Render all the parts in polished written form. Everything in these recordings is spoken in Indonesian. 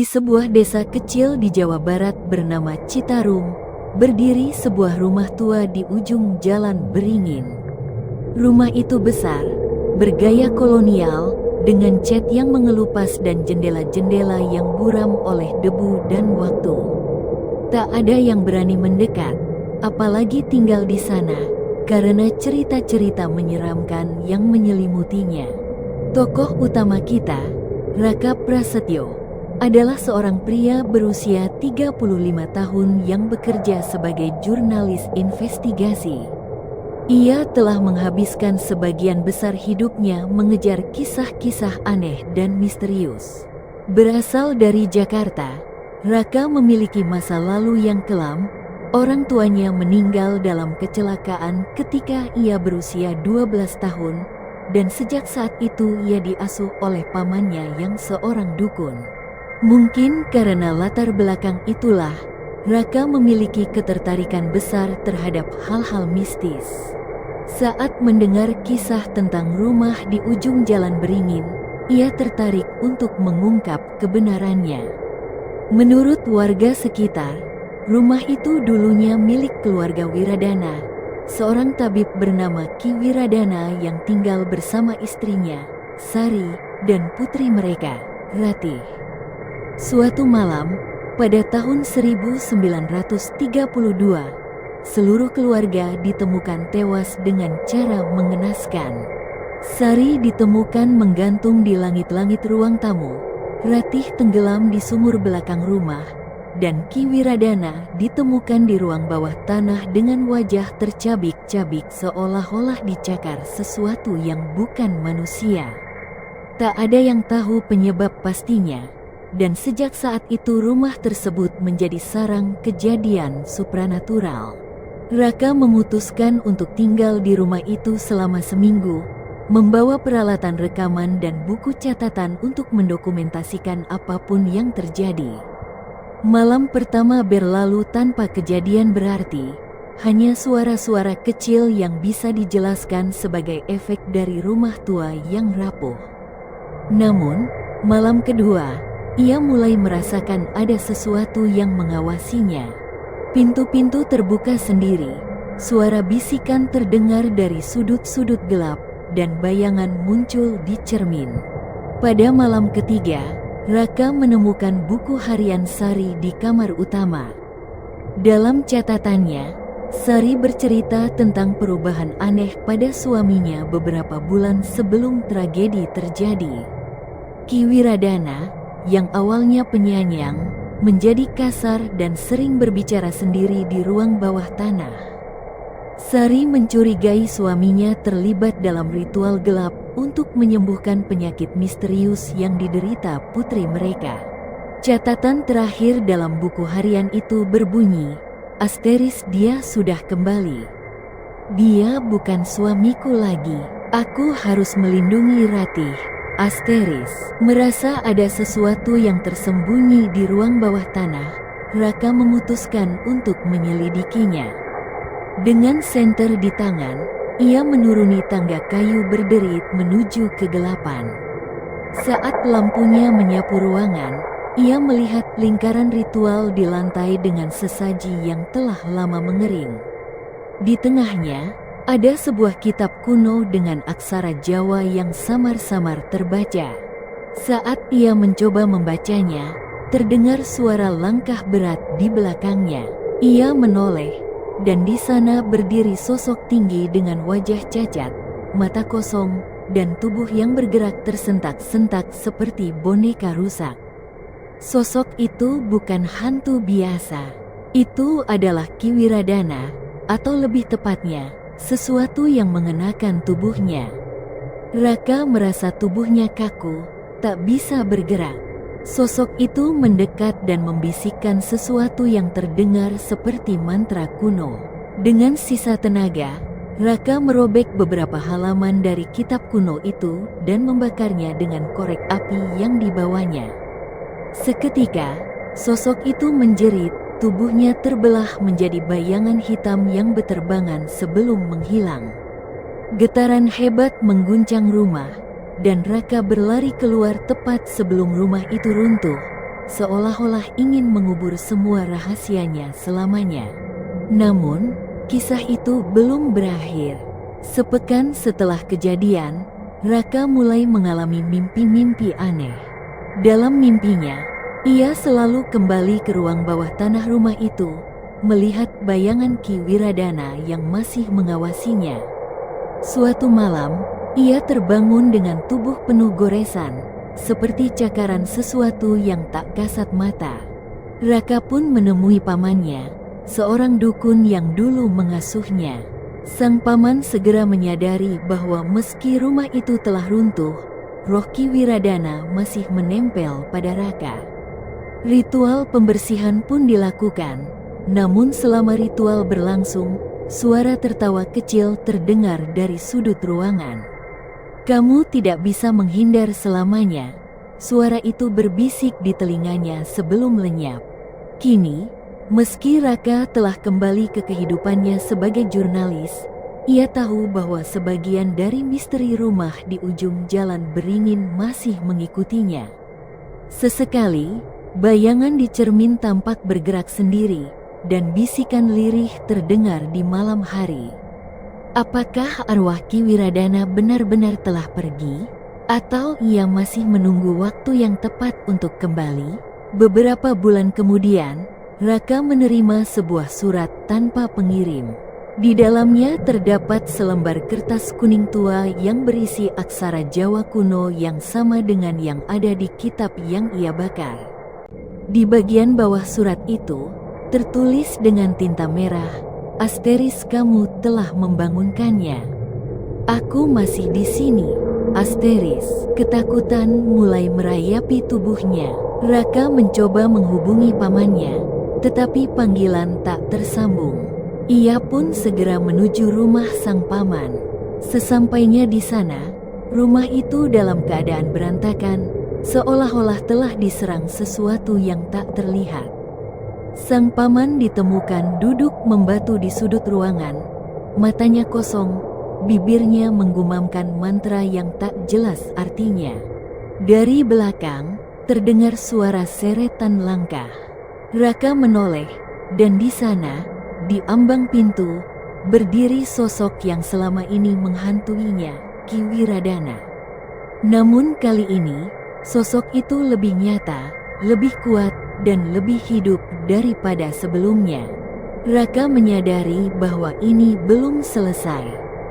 Di sebuah desa kecil di Jawa Barat bernama Citarum, berdiri sebuah rumah tua di ujung jalan beringin. Rumah itu besar, bergaya kolonial, dengan cat yang mengelupas dan jendela-jendela yang buram oleh debu dan waktu. Tak ada yang berani mendekat, apalagi tinggal di sana, karena cerita-cerita menyeramkan yang menyelimutinya. Tokoh utama kita, Raka Prasetyo, adalah seorang pria berusia 35 tahun yang bekerja sebagai jurnalis investigasi. Ia telah menghabiskan sebagian besar hidupnya mengejar kisah-kisah aneh dan misterius. Berasal dari Jakarta, Raka memiliki masa lalu yang kelam. Orang tuanya meninggal dalam kecelakaan ketika ia berusia 12 tahun, dan sejak saat itu ia diasuh oleh pamannya yang seorang dukun. Mungkin karena latar belakang itulah, Raka memiliki ketertarikan besar terhadap hal-hal mistis. Saat mendengar kisah tentang rumah di ujung jalan beringin, ia tertarik untuk mengungkap kebenarannya. Menurut warga sekitar, rumah itu dulunya milik keluarga Wiradana, seorang tabib bernama Ki Wiradana yang tinggal bersama istrinya, Sari, dan putri mereka, Ratih. Suatu malam, pada tahun 1932, seluruh keluarga ditemukan tewas dengan cara mengenaskan. Sari ditemukan menggantung di langit-langit ruang tamu, Ratih tenggelam di sumur belakang rumah, dan Ki Wiradana ditemukan di ruang bawah tanah dengan wajah tercabik-cabik seolah-olah dicakar sesuatu yang bukan manusia. Tak ada yang tahu penyebab pastinya, dan sejak saat itu rumah tersebut menjadi sarang kejadian supranatural. Raka memutuskan untuk tinggal di rumah itu selama seminggu, membawa peralatan rekaman dan buku catatan untuk mendokumentasikan apapun yang terjadi. Malam pertama berlalu tanpa kejadian berarti, hanya suara-suara kecil yang bisa dijelaskan sebagai efek dari rumah tua yang rapuh. Namun, malam kedua, ia mulai merasakan ada sesuatu yang mengawasinya. Pintu-pintu terbuka sendiri, suara bisikan terdengar dari sudut-sudut gelap, dan bayangan muncul di cermin. Pada malam ketiga, Raka menemukan buku harian Sari di kamar utama. Dalam catatannya, Sari bercerita tentang perubahan aneh pada suaminya beberapa bulan sebelum tragedi terjadi. Ki Wiradana, yang awalnya penyayang, menjadi kasar dan sering berbicara sendiri di ruang bawah tanah. Sari mencurigai suaminya terlibat dalam ritual gelap untuk menyembuhkan penyakit misterius yang diderita putri mereka. Catatan terakhir dalam buku harian itu berbunyi, "Asteris, dia sudah kembali. Dia bukan suamiku lagi. Aku harus melindungi Ratih." Asteris merasa ada sesuatu yang tersembunyi di ruang bawah tanah. Raka memutuskan untuk menyelidikinya. Dengan senter di tangan, ia menuruni tangga kayu berderit menuju kegelapan. Saat lampunya menyapu ruangan, ia melihat lingkaran ritual di lantai dengan sesaji yang telah lama mengering. Di tengahnya, ada sebuah kitab kuno dengan aksara Jawa yang samar-samar terbaca. Saat ia mencoba membacanya, terdengar suara langkah berat di belakangnya. Ia menoleh, dan di sana berdiri sosok tinggi dengan wajah cacat, mata kosong, dan tubuh yang bergerak tersentak-sentak seperti boneka rusak. Sosok itu bukan hantu biasa. Itu adalah Ki Wiradana, atau lebih tepatnya, sesuatu yang mengenakan tubuhnya. Raka merasa tubuhnya kaku, tak bisa bergerak. Sosok itu mendekat dan membisikkan sesuatu yang terdengar seperti mantra kuno. Dengan sisa tenaga, Raka merobek beberapa halaman dari kitab kuno itu dan membakarnya dengan korek api yang dibawanya. Seketika, sosok itu menjerit. Tubuhnya terbelah menjadi bayangan hitam yang beterbangan sebelum menghilang. Getaran hebat mengguncang rumah, dan Raka berlari keluar tepat sebelum rumah itu runtuh. seolah-olah ingin mengubur semua rahasianya selamanya. Namun, kisah itu belum berakhir. Sepekan setelah kejadian, Raka mulai mengalami mimpi-mimpi aneh. Dalam mimpinya, ia selalu kembali ke ruang bawah tanah rumah itu, melihat bayangan Ki Wiradana yang masih mengawasinya. Suatu malam, ia terbangun dengan tubuh penuh goresan, seperti cakaran sesuatu yang tak kasat mata. Raka pun menemui pamannya, seorang dukun yang dulu mengasuhnya. Sang paman segera menyadari bahwa meski rumah itu telah runtuh, roh Ki Wiradana masih menempel pada Raka. Ritual pembersihan pun dilakukan, namun selama ritual berlangsung, suara tertawa kecil terdengar dari sudut ruangan. "Kamu tidak bisa menghindar selamanya," suara itu berbisik di telinganya sebelum lenyap. Kini, meski Raka telah kembali ke kehidupannya sebagai jurnalis, ia tahu bahwa sebagian dari misteri rumah di ujung jalan beringin masih mengikutinya. Sesekali, bayangan di cermin tampak bergerak sendiri, dan bisikan lirih terdengar di malam hari. Apakah arwah Ki Wiradana benar-benar telah pergi? Atau ia masih menunggu waktu yang tepat untuk kembali? Beberapa bulan kemudian, Raka menerima sebuah surat tanpa pengirim. Di dalamnya terdapat selembar kertas kuning tua yang berisi aksara Jawa kuno yang sama dengan yang ada di kitab yang ia bakar. Di bagian bawah surat itu, tertulis dengan tinta merah, "Asteris, kamu telah membangunkannya. Aku masih di sini, Asteris." Ketakutan mulai merayapi tubuhnya. Raka mencoba menghubungi pamannya, tetapi panggilan tak tersambung. Ia pun segera menuju rumah sang paman. Sesampainya di sana, rumah itu dalam keadaan berantakan, seolah-olah telah diserang sesuatu yang tak terlihat. Sang paman ditemukan duduk membatu di sudut ruangan, matanya kosong, bibirnya menggumamkan mantra yang tak jelas artinya. Dari belakang, terdengar suara seretan langkah. Raka menoleh, dan di sana, di ambang pintu, berdiri sosok yang selama ini menghantuinya, Ki Wiradana. Namun kali ini, sosok itu lebih nyata, lebih kuat, dan lebih hidup daripada sebelumnya. Raka menyadari bahwa ini belum selesai.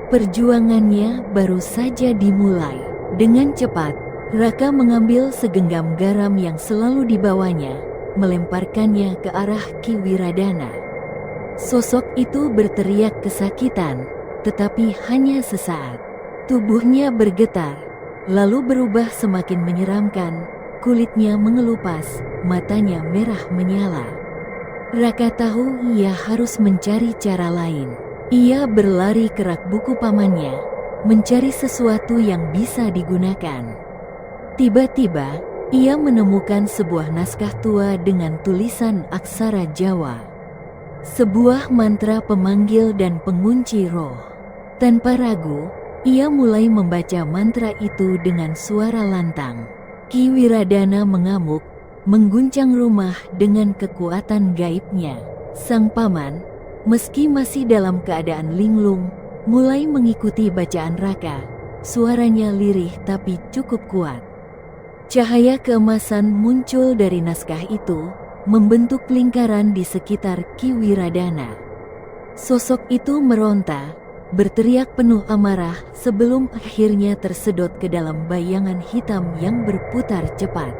Perjuangannya baru saja dimulai. Dengan cepat, Raka mengambil segenggam garam yang selalu dibawanya, melemparkannya ke arah Ki Wiradana. Sosok itu berteriak kesakitan, tetapi hanya sesaat. Tubuhnya bergetar, lalu berubah semakin menyeramkan. Kulitnya mengelupas, matanya merah menyala. Raka tahu ia harus mencari cara lain. Ia berlari ke rak buku pamannya, mencari sesuatu yang bisa digunakan. Tiba-tiba, ia menemukan sebuah naskah tua dengan tulisan aksara Jawa. Sebuah mantra pemanggil dan pengunci roh. Tanpa ragu, ia mulai membaca mantra itu dengan suara lantang. Ki Wiradana mengamuk, mengguncang rumah dengan kekuatan gaibnya. Sang paman, meski masih dalam keadaan linglung, mulai mengikuti bacaan Raka. Suaranya lirih tapi cukup kuat. Cahaya keemasan muncul dari naskah itu, membentuk lingkaran di sekitar Ki Wiradana. Sosok itu meronta, berteriak penuh amarah sebelum akhirnya tersedot ke dalam bayangan hitam yang berputar cepat.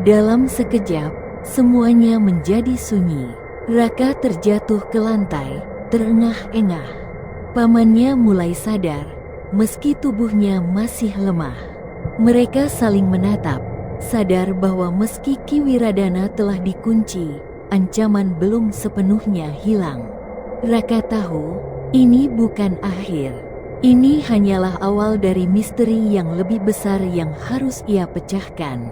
Dalam sekejap, semuanya menjadi sunyi. Raka terjatuh ke lantai, terengah-engah. Pamannya mulai sadar, meski tubuhnya masih lemah. Mereka saling menatap, sadar bahwa meski Ki Wiradana telah dikunci, ancaman belum sepenuhnya hilang. Raka tahu, ini bukan akhir. Ini hanyalah awal dari misteri yang lebih besar yang harus ia pecahkan.